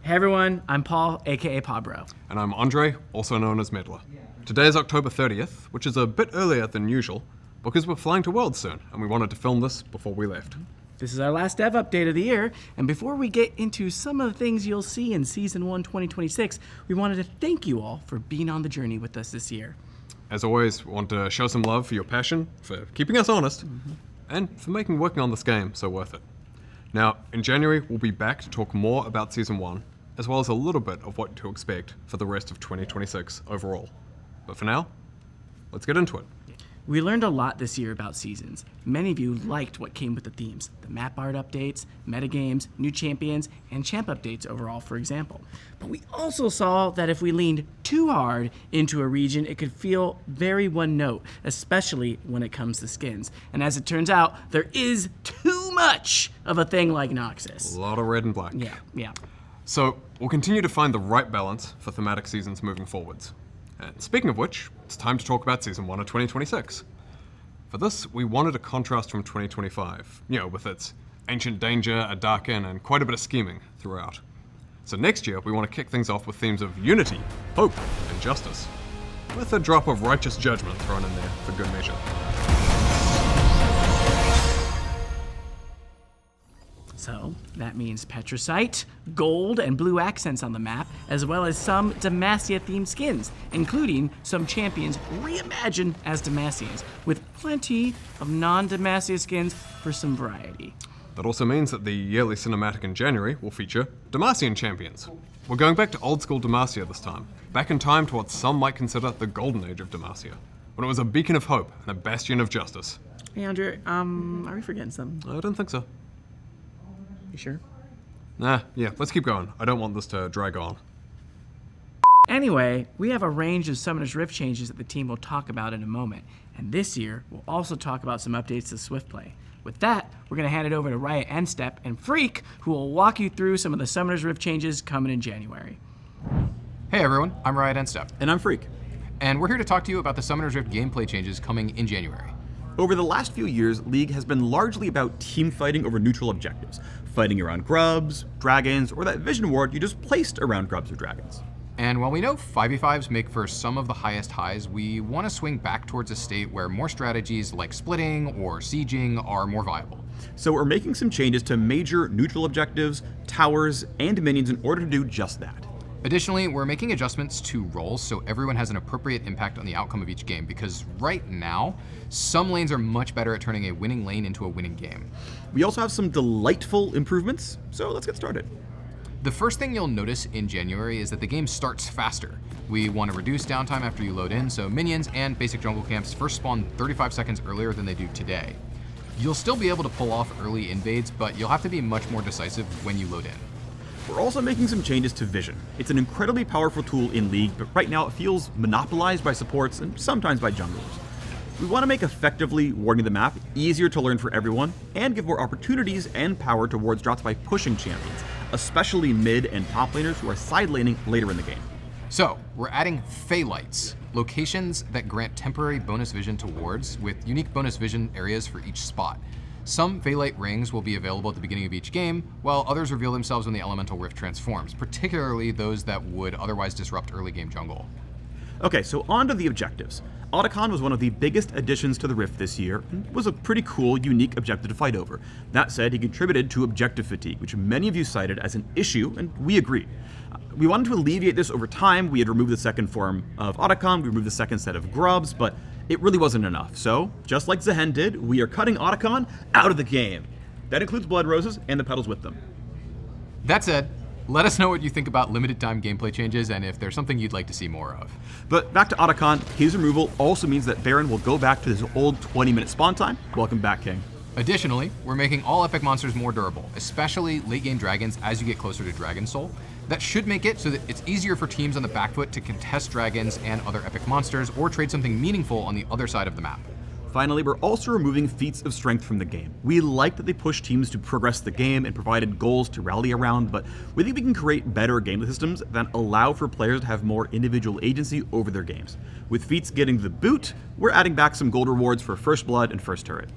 Hey everyone, I'm Paul, aka Pabro. And I'm Andre, also known as Meddler. Today is October 30th, which is a bit earlier than usual, because we're flying to Worlds soon, and we wanted to film this before we left. This is our last dev update of the year, and before we get into some of the things you'll see in Season 1 2026, we wanted to thank you all for being on the journey with us this year. As always, we want to show some love for your passion, for keeping us honest, and for making working on this game so worth it. Now, in January, we'll be back to talk more about Season 1, as well as a little bit of what to expect for the rest of 2026 overall. But for now, let's get into it. We learned a lot this year about seasons. Many of you liked what came with the themes, the map art updates, metagames, new champions, and champ updates overall, for example. But we also saw that if we leaned too hard into a region, it could feel very one-note, especially when it comes to skins. And as it turns out, there is too much of a thing like Noxus. A lot of red and black. Yeah. So, we'll continue to find the right balance for thematic seasons moving forwards. And speaking of which, it's time to talk about Season 1 of 2026. For this, we wanted a contrast from 2025, with its ancient danger, a dark inn, and quite a bit of scheming throughout. So next year, we want to kick things off with themes of unity, hope, and justice, with a drop of righteous judgment thrown in there for good measure. So that means Petricite, gold, and blue accents on the map, as well as some Demacia-themed skins, including some champions reimagined as Demacians, with plenty of non-Demacia skins for some variety. That also means that the yearly cinematic in January will feature Demacian champions. We're going back to old-school Demacia this time, back in time to what some might consider the golden age of Demacia, when it was a beacon of hope and a bastion of justice. Hey, Andre, are we forgetting something? I don't think so. You sure? Yeah, let's keep going. I don't want this to drag on. Anyway, we have a range of Summoner's Rift changes that the team will talk about in a moment. And this year, we'll also talk about some updates to Swiftplay. With that, we're going to hand it over to Riot Endstep and Phreak, who will walk you through some of the Summoner's Rift changes coming in January. Hey everyone, I'm Riot Endstep. And I'm Phreak. And we're here to talk to you about the Summoner's Rift gameplay changes coming in January. Over the last few years, League has been largely about team fighting over neutral objectives, fighting around grubs, dragons, or that vision ward you just placed around grubs or dragons. And while we know 5v5s make for some of the highest highs, we want to swing back towards a state where more strategies like splitting or sieging are more viable. So we're making some changes to major neutral objectives, towers, and minions in order to do just that. Additionally, we're making adjustments to roles so everyone has an appropriate impact on the outcome of each game, because right now, some lanes are much better at turning a winning lane into a winning game. We also have some delightful improvements, so let's get started. The first thing you'll notice in January is that the game starts faster. We want to reduce downtime after you load in, so minions and basic jungle camps first spawn 35 seconds earlier than they do today. You'll still be able to pull off early invades, but you'll have to be much more decisive when you load in. We're also making some changes to vision. It's an incredibly powerful tool in League, but right now it feels monopolized by supports and sometimes by junglers. We want to make effectively warding the map easier to learn for everyone, and give more opportunities and power towards drops by pushing champions, especially mid and top laners who are side laning later in the game. So, we're adding Phalites, locations that grant temporary bonus vision to wards with unique bonus vision areas for each spot. Some Phalite rings will be available at the beginning of each game, while others reveal themselves when the Elemental Rift transforms, particularly those that would otherwise disrupt early game jungle. Okay, so on to the objectives. Otacon was one of the biggest additions to the Rift this year, and was a pretty cool, unique objective to fight over. That said, he contributed to objective fatigue, which many of you cited as an issue, and we agree. We wanted to alleviate this over time. We had removed the second form of Otacon, we removed the second set of grubs, but it really wasn't enough. So, just like Zehen did, we are cutting Otacon out of the game. That includes Blood Roses and the petals with them. That said, let us know what you think about limited time gameplay changes and if there's something you'd like to see more of. But back to Otacon, his removal also means that Baron will go back to his old 20-minute spawn time. Welcome back, King. Additionally, we're making all epic monsters more durable, especially late game dragons as you get closer to Dragon Soul. That should make it so that it's easier for teams on the back foot to contest dragons and other epic monsters, or trade something meaningful on the other side of the map. Finally, we're also removing feats of strength from the game. We like that they push teams to progress the game and provided goals to rally around, but we think we can create better game systems that allow for players to have more individual agency over their games. With feats getting the boot, we're adding back some gold rewards for First Blood and First Turret.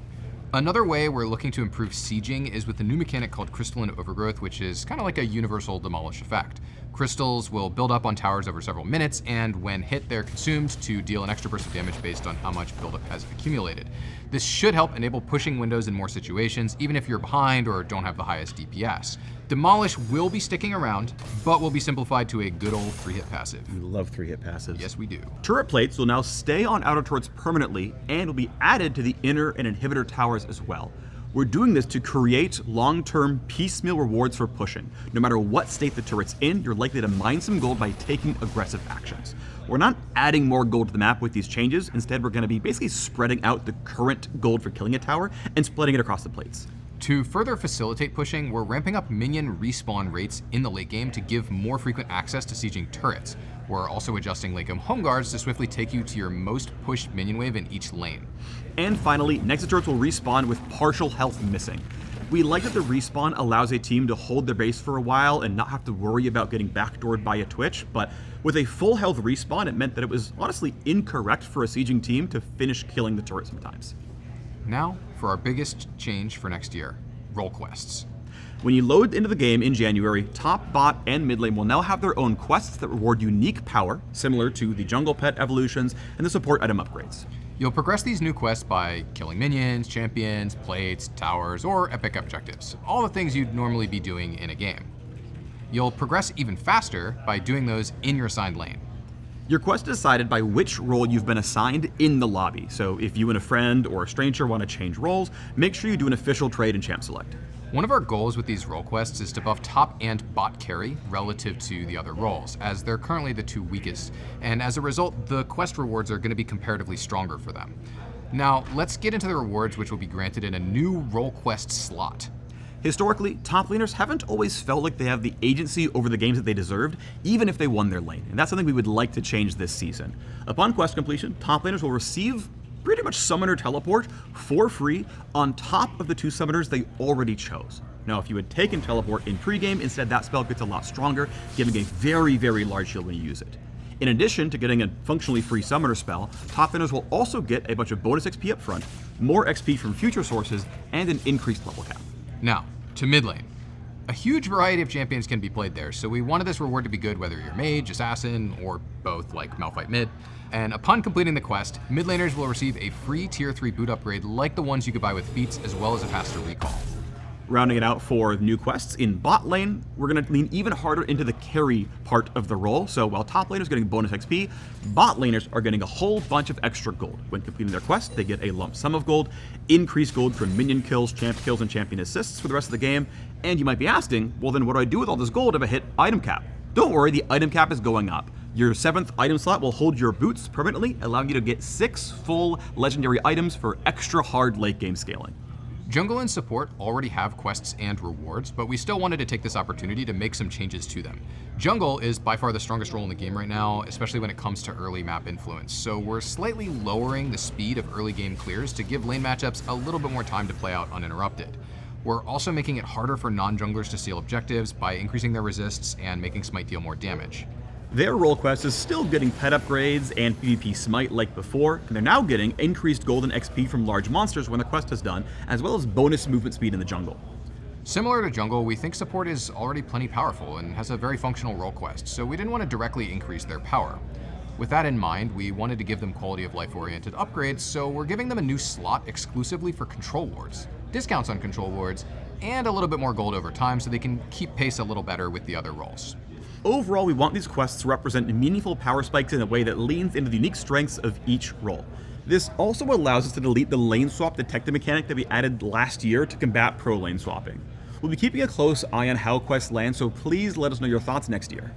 Another way we're looking to improve sieging is with a new mechanic called Crystalline Overgrowth, which is kind of like a universal demolish effect. Crystals will build up on towers over several minutes, and when hit, they're consumed to deal an extra burst of damage based on how much buildup has accumulated. This should help enable pushing windows in more situations, even if you're behind or don't have the highest DPS. Demolish will be sticking around, but will be simplified to a good old 3-hit passive. We love 3-hit passives. Yes, we do. Turret plates will now stay on outer turrets permanently and will be added to the inner and inhibitor towers as well. We're doing this to create long-term piecemeal rewards for pushing. No matter what state the turret's in, you're likely to mine some gold by taking aggressive actions. We're not adding more gold to the map with these changes. Instead, we're going to be basically spreading out the current gold for killing a tower and splitting it across the plates. To further facilitate pushing, we're ramping up minion respawn rates in the late game to give more frequent access to sieging turrets. We're also adjusting late game home guards to swiftly take you to your most pushed minion wave in each lane. And finally, Nexus turrets will respawn with partial health missing. We like that the respawn allows a team to hold their base for a while and not have to worry about getting backdoored by a Twitch, but with a full health respawn, it meant that it was honestly incorrect for a sieging team to finish killing the turret sometimes. Now, for our biggest change for next year, role quests. When you load into the game in January, top, bot, and mid lane will now have their own quests that reward unique power, similar to the jungle pet evolutions and the support item upgrades. You'll progress these new quests by killing minions, champions, plates, towers, or epic objectives, all the things you'd normally be doing in a game. You'll progress even faster by doing those in your assigned lane. Your quest is decided by which role you've been assigned in the lobby, so if you and a friend or a stranger want to change roles, make sure you do an official trade in Champ Select. One of our goals with these role quests is to buff top and bot carry relative to the other roles, as they're currently the two weakest, and as a result, the quest rewards are going to be comparatively stronger for them. Now, let's get into the rewards which will be granted in a new role quest slot. Historically, top laners haven't always felt like they have the agency over the games that they deserved, even if they won their lane, and that's something we would like to change this season. Upon quest completion, top laners will receive pretty much Summoner Teleport for free on top of the 2 summoners they already chose. Now, if you had taken Teleport in pregame, instead that spell gets a lot stronger, giving a very, very large shield when you use it. In addition to getting a functionally free summoner spell, top laners will also get a bunch of bonus XP up front, more XP from future sources, and an increased level cap. Now, to mid lane. A huge variety of champions can be played there, so we wanted this reward to be good whether you're mage, assassin, or both like Malphite mid. And upon completing the quest, mid laners will receive a free tier 3 boot upgrade like the ones you could buy with feats, as well as a faster recall. Rounding it out for new quests, in bot lane, we're going to lean even harder into the carry part of the role. So while top laners are getting bonus XP, bot laners are getting a whole bunch of extra gold. When completing their quest, they get a lump sum of gold, increased gold from minion kills, champ kills, and champion assists for the rest of the game. And you might be asking, well then what do I do with all this gold if I hit item cap? Don't worry, the item cap is going up. Your 7th item slot will hold your boots permanently, allowing you to get 6 full legendary items for extra hard late game scaling. Jungle and support already have quests and rewards, but we still wanted to take this opportunity to make some changes to them. Jungle is by far the strongest role in the game right now, especially when it comes to early map influence, so we're slightly lowering the speed of early game clears to give lane matchups a little bit more time to play out uninterrupted. We're also making it harder for non-junglers to steal objectives by increasing their resists and making Smite deal more damage. Their role quest is still getting pet upgrades and PvP Smite like before, and they're now getting increased golden XP from large monsters when the quest is done, as well as bonus movement speed in the jungle. Similar to jungle, we think support is already plenty powerful and has a very functional role quest, so we didn't want to directly increase their power. With that in mind, we wanted to give them quality of life oriented upgrades, so we're giving them a new slot exclusively for control wards, discounts on control wards, and a little bit more gold over time so they can keep pace a little better with the other roles. Overall, we want these quests to represent meaningful power spikes in a way that leans into the unique strengths of each role. This also allows us to delete the lane swap detective mechanic that we added last year to combat pro lane swapping. We'll be keeping a close eye on how quests land, so please let us know your thoughts next year.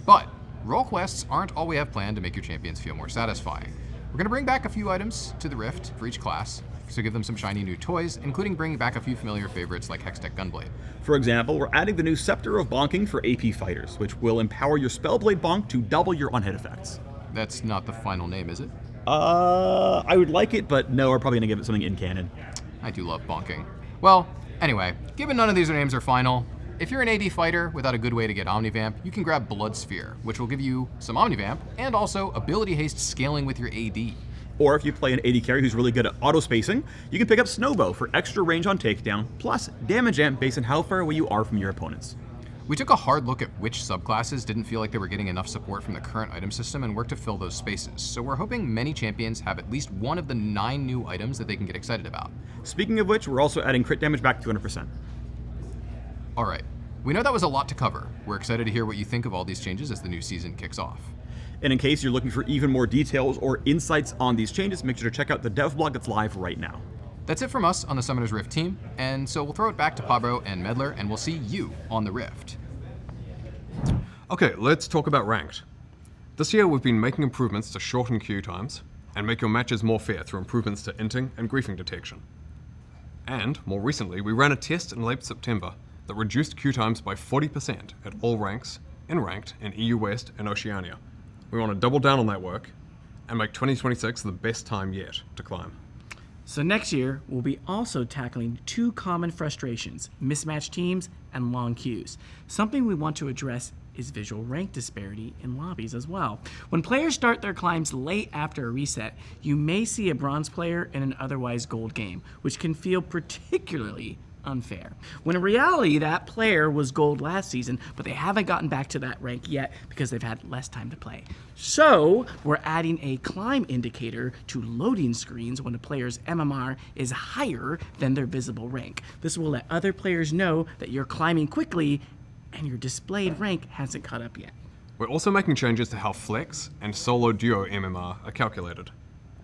But role quests aren't all we have planned to make your champions feel more satisfying. We're going to bring back a few items to the Rift for each class, so give them some shiny new toys, including bringing back a few familiar favorites like Hextech Gunblade. For example, we're adding the new Scepter of Bonking for AP fighters, which will empower your Spellblade Bonk to double your on-hit effects. That's not the final name, is it? I would like it, but no, we're probably going to give it something in canon. I do love bonking. Well, anyway, given none of these names are final, if you're an AD fighter without a good way to get Omnivamp, you can grab Blood Sphere, which will give you some Omnivamp and also ability haste scaling with your AD. Or if you play an AD carry who's really good at auto spacing, you can pick up Snowbow for extra range on takedown, plus damage amp based on how far away you are from your opponents. We took a hard look at which subclasses didn't feel like they were getting enough support from the current item system and worked to fill those spaces. So we're hoping many champions have at least one of the 9 new items that they can get excited about. Speaking of which, we're also adding crit damage back to 200%. All right, we know that was a lot to cover. We're excited to hear what you think of all these changes as the new season kicks off. And in case you're looking for even more details or insights on these changes, make sure to check out the dev blog that's live right now. That's it from us on the Summoner's Rift team, and so we'll throw it back to Pabro and Meddler, and we'll see you on the Rift. Okay, let's talk about ranked. This year we've been making improvements to shorten queue times and make your matches more fair through improvements to inting and griefing detection. And, more recently, we ran a test in late September that reduced queue times by 40% at all ranks in ranked in EU West and Oceania. We want to double down on that work and make 2026 the best time yet to climb. So next year, we'll be also tackling 2 common frustrations, mismatched teams and long queues. Something we want to address is visual rank disparity in lobbies as well. When players start their climbs late after a reset, you may see a bronze player in an otherwise gold game, which can feel particularly unfair. When in reality, that player was gold last season, but they haven't gotten back to that rank yet because they've had less time to play. So we're adding a climb indicator to loading screens when a player's MMR is higher than their visible rank. This will let other players know that you're climbing quickly and your displayed rank hasn't caught up yet. We're also making changes to how flex and solo duo MMR are calculated.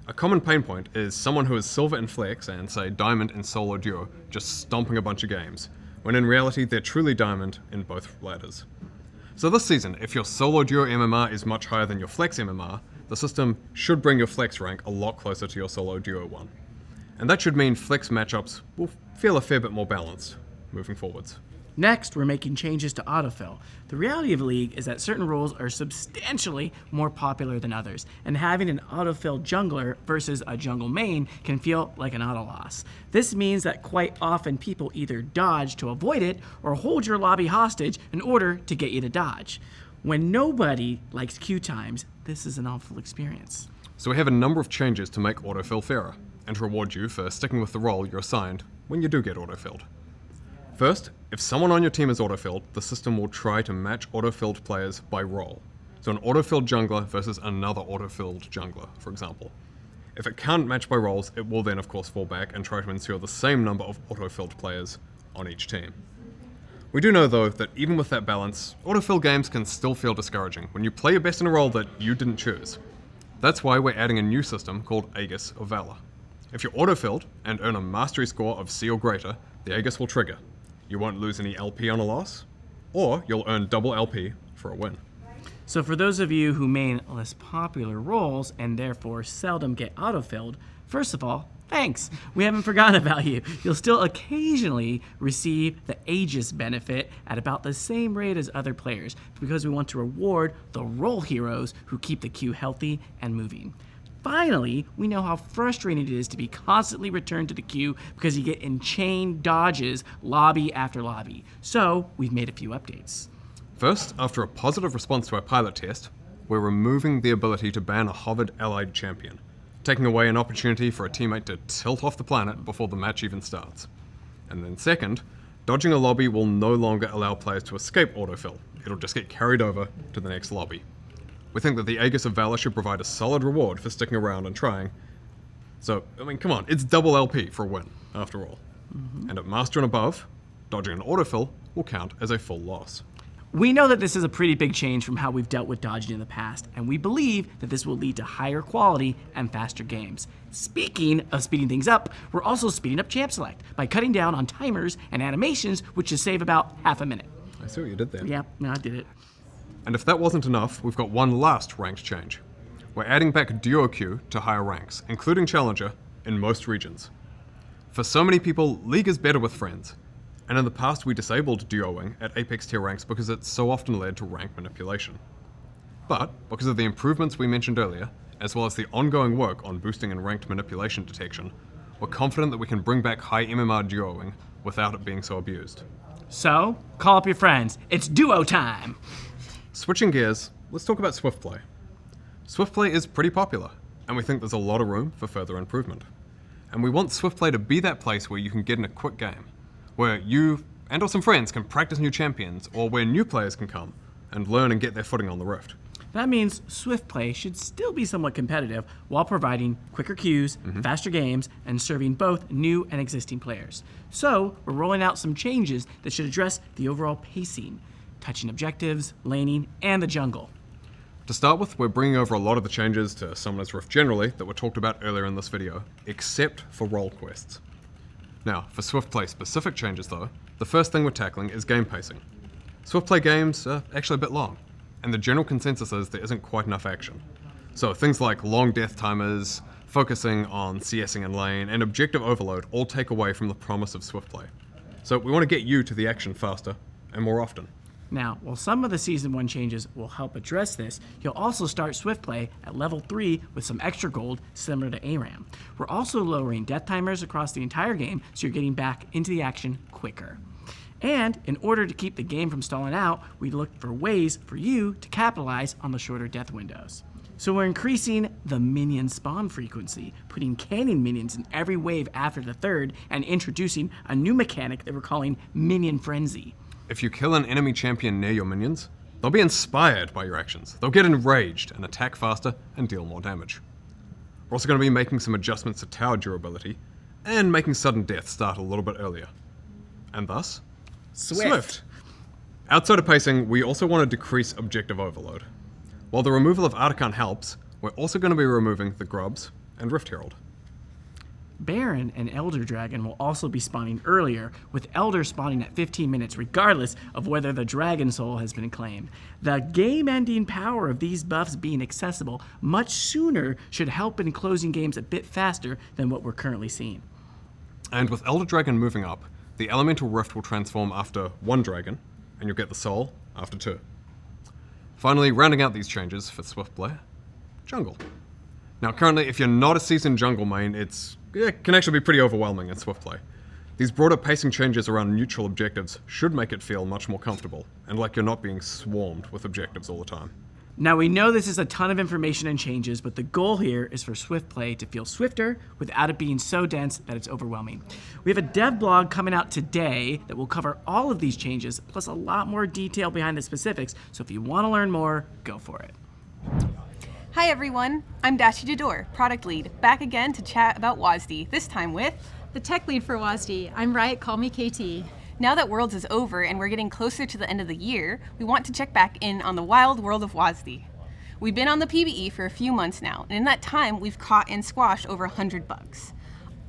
A common pain point is someone who is silver in flex and, say, diamond in solo duo just stomping a bunch of games, when in reality they're truly diamond in both ladders. So this season, if your solo duo MMR is much higher than your flex MMR, the system should bring your flex rank a lot closer to your solo duo one. And that should mean flex matchups will feel a fair bit more balanced moving forwards. Next, we're making changes to autofill. The reality of League is that certain roles are substantially more popular than others, and having an autofill jungler versus a jungle main can feel like an auto loss. This means that quite often people either dodge to avoid it or hold your lobby hostage in order to get you to dodge. When nobody likes queue times, this is an awful experience. So we have a number of changes to make autofill fairer, and to reward you for sticking with the role you're assigned when you do get autofilled. First, if someone on your team is autofilled, the system will try to match autofilled players by role. So an autofilled jungler versus another autofilled jungler, for example. If it can't match by roles, it will then of course fall back and try to ensure the same number of autofilled players on each team. We do know though that even with that balance, autofill games can still feel discouraging when you play your best in a role that you didn't choose. That's why we're adding a new system called Aegis of Valor. If you're autofilled and earn a mastery score of C or greater, the Aegis will trigger. You won't lose any LP on a loss, or you'll earn double LP for a win. So for those of you who main less popular roles and therefore seldom get autofilled, first of all, thanks. We haven't forgotten about you. You'll still occasionally receive the Aegis benefit at about the same rate as other players because we want to reward the role heroes who keep the queue healthy and moving. Finally, we know how frustrating it is to be constantly returned to the queue because you get enchained dodges lobby after lobby. So we've made a few updates. First, after a positive response to our pilot test, we're removing the ability to ban a hovered allied champion, taking away an opportunity for a teammate to tilt off the planet before the match even starts. And then second, dodging a lobby will no longer allow players to escape autofill. It'll just get carried over to the next lobby. We think that the Aegis of Valor should provide a solid reward for sticking around and trying. So, I mean, come on, it's double LP for a win, after all. And at Master and above, dodging an autofill will count as a full loss. We know that this is a pretty big change from how we've dealt with dodging in the past, and we believe that this will lead to higher quality and faster games. Speaking of speeding things up, we're also speeding up Champ Select by cutting down on timers and animations, which should save about half a minute. I see what you did there. Yeah, I did it. And if that wasn't enough, we've got one last ranked change. We're adding back duo queue to higher ranks, including Challenger, in most regions. For so many people, League is better with friends. And in the past we disabled duoing at Apex tier ranks because it so often led to rank manipulation. But, because of the improvements we mentioned earlier, as well as the ongoing work on boosting and ranked manipulation detection, we're confident that we can bring back high MMR duoing without it being so abused. So, call up your friends. It's duo time! Switching gears, let's talk about Swiftplay. Swiftplay is pretty popular, and we think there's a lot of room for further improvement. And we want Swiftplay to be that place where you can get in a quick game, where you and or some friends can practice new champions, or where new players can come and learn and get their footing on the Rift. That means Swiftplay should still be somewhat competitive while providing quicker queues, faster games, and serving both new and existing players. So, we're rolling out some changes that should address the overall pacing, touching objectives, laning, and the jungle. To start with, we're bringing over a lot of the changes to Summoner's Rift generally that were talked about earlier in this video, except for role quests. Now, for Swiftplay specific changes though, the first thing we're tackling is game pacing. Swiftplay games are actually a bit long, and the general consensus is there isn't quite enough action. So things like long death timers, focusing on CSing in lane, and objective overload all take away from the promise of Swiftplay. So we want to get you to the action faster and more often. Now, while some of the Season 1 changes will help address this, you'll also start Swiftplay at level 3 with some extra gold similar to ARAM. We're also lowering death timers across the entire game so you're getting back into the action quicker. And in order to keep the game from stalling out, we look for ways for you to capitalize on the shorter death windows. So we're increasing the minion spawn frequency, putting cannon minions in every wave after the third, and introducing a new mechanic that we're calling Minion Frenzy. If you kill an enemy champion near your minions, they'll be inspired by your actions. They'll get enraged and attack faster and deal more damage. We're also going to be making some adjustments to tower durability and making sudden death start a little bit earlier. And thus, Swift. Outside of pacing, we also want to decrease objective overload. While the removal of Artican helps, we're also going to be removing the Grubs and Rift Herald. Baron and Elder Dragon will also be spawning earlier, with Elder spawning at 15 minutes regardless of whether the Dragon Soul has been claimed. The game-ending power of these buffs being accessible much sooner should help in closing games a bit faster than what we're currently seeing. And with Elder Dragon moving up, the Elemental Rift will transform after 1 dragon, and you'll get the Soul after 2. Finally, rounding out these changes for Swiftplay, Jungle. Now currently, if you're not a seasoned jungle main, it can actually be pretty overwhelming in Swiftplay. These broader pacing changes around neutral objectives should make it feel much more comfortable, and like you're not being swarmed with objectives all the time. Now we know this is a ton of information and changes, but the goal here is for Swiftplay to feel swifter without it being so dense that it's overwhelming. We have a dev blog coming out today that will cover all of these changes, plus a lot more detail behind the specifics, so if you want to learn more, go for it. Hi everyone, I'm Dashijador, product lead, back again to chat about WASD, this time with the tech lead for WASD. I'm Riot CallMeKT. Now that Worlds is over and we're getting closer to the end of the year, we want to check back in on the wild world of WASD. We've been on the PBE for a few months now, and in that time we've caught and squashed over 100 bugs.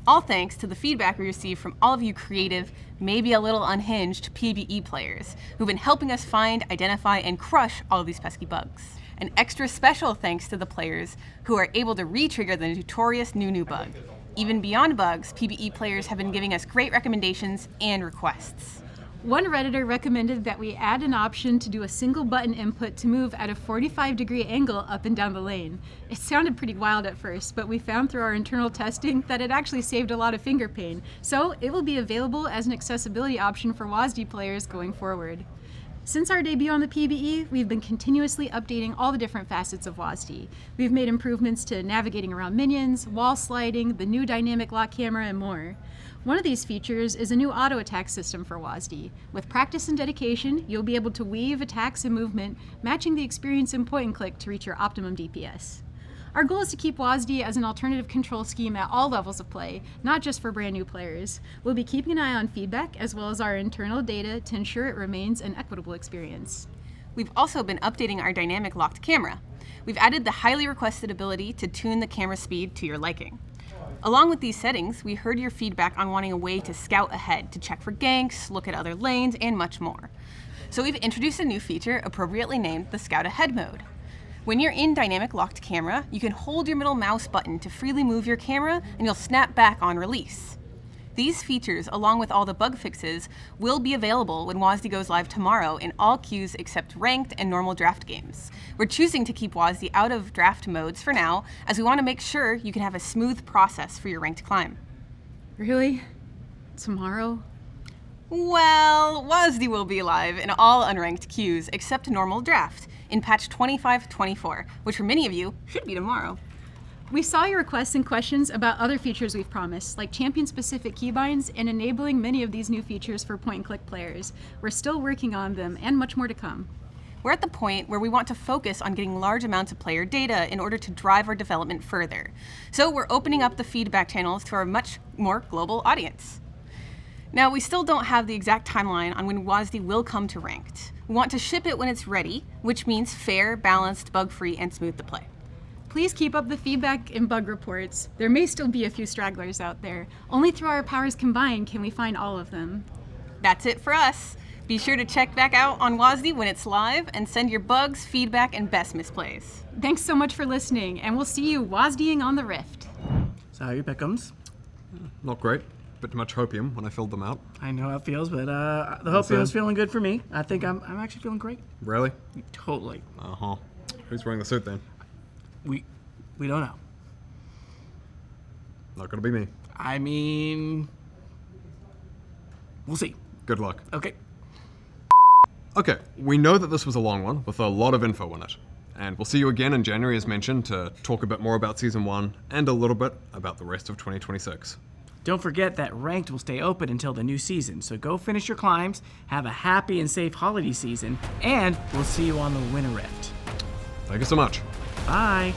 All thanks to the feedback we received from all of you creative, maybe a little unhinged PBE players who've been helping us find, identify, and crush all of these pesky bugs. An extra special thanks to the players who are able to re-trigger the notorious new bug. Even beyond bugs, PBE players have been giving us great recommendations and requests. One Redditor recommended that we add an option to do a single button input to move at a 45-degree angle up and down the lane. It sounded pretty wild at first, but we found through our internal testing that it actually saved a lot of finger pain. So it will be available as an accessibility option for WASD players going forward. Since our debut on the PBE, we've been continuously updating all the different facets of WASD. We've made improvements to navigating around minions, wall sliding, the new dynamic lock camera, and more. One of these features is a new auto attack system for WASD. With practice and dedication, you'll be able to weave attacks and movement, matching the experience in point and click to reach your optimum DPS. Our goal is to keep WASD as an alternative control scheme at all levels of play, not just for brand new players. We'll be keeping an eye on feedback as well as our internal data to ensure it remains an equitable experience. We've also been updating our dynamic locked camera. We've added the highly requested ability to tune the camera speed to your liking. Along with these settings, we heard your feedback on wanting a way to scout ahead, to check for ganks, look at other lanes, and much more. So we've introduced a new feature appropriately named the Scout Ahead mode. When you're in dynamic locked camera, you can hold your middle mouse button to freely move your camera and you'll snap back on release. These features, along with all the bug fixes, will be available when WASD goes live tomorrow in all queues except ranked and normal draft games. We're choosing to keep WASD out of draft modes for now, as we want to make sure you can have a smooth process for your ranked climb. Really? Tomorrow? Well, WASD will be live in all unranked queues except normal draft in patch 25.24, which for many of you should be tomorrow. We saw your requests and questions about other features we've promised, like champion-specific keybinds and enabling many of these new features for point-and-click players. We're still working on them, and much more to come. We're at the point where we want to focus on getting large amounts of player data in order to drive our development further. So we're opening up the feedback channels to our much more global audience. Now, we still don't have the exact timeline on when WASD will come to Ranked. We want to ship it when it's ready, which means fair, balanced, bug-free, and smooth to play. Please keep up the feedback and bug reports. There may still be a few stragglers out there. Only through our powers combined can we find all of them. That's it for us. Be sure to check back out on WASD when it's live and send your bugs, feedback, and best misplays. Thanks so much for listening, and we'll see you WASDing on the Rift. So how are your pickums? Not great. Bit too much hopium when I filled them out. I know how it feels, but the hopium's feeling good for me. I think I'm actually feeling great. Really? Totally. Uh-huh. Who's wearing the suit then? We don't know. Not gonna be me. I mean, we'll see. Good luck. Okay. Okay, we know that this was a long one with a lot of info in it. And we'll see you again in January as mentioned to talk a bit more about Season 1 and a little bit about the rest of 2026. Don't forget that Ranked will stay open until the new season, so go finish your climbs, have a happy and safe holiday season, and we'll see you on the Winter Rift. Thank you so much. Bye.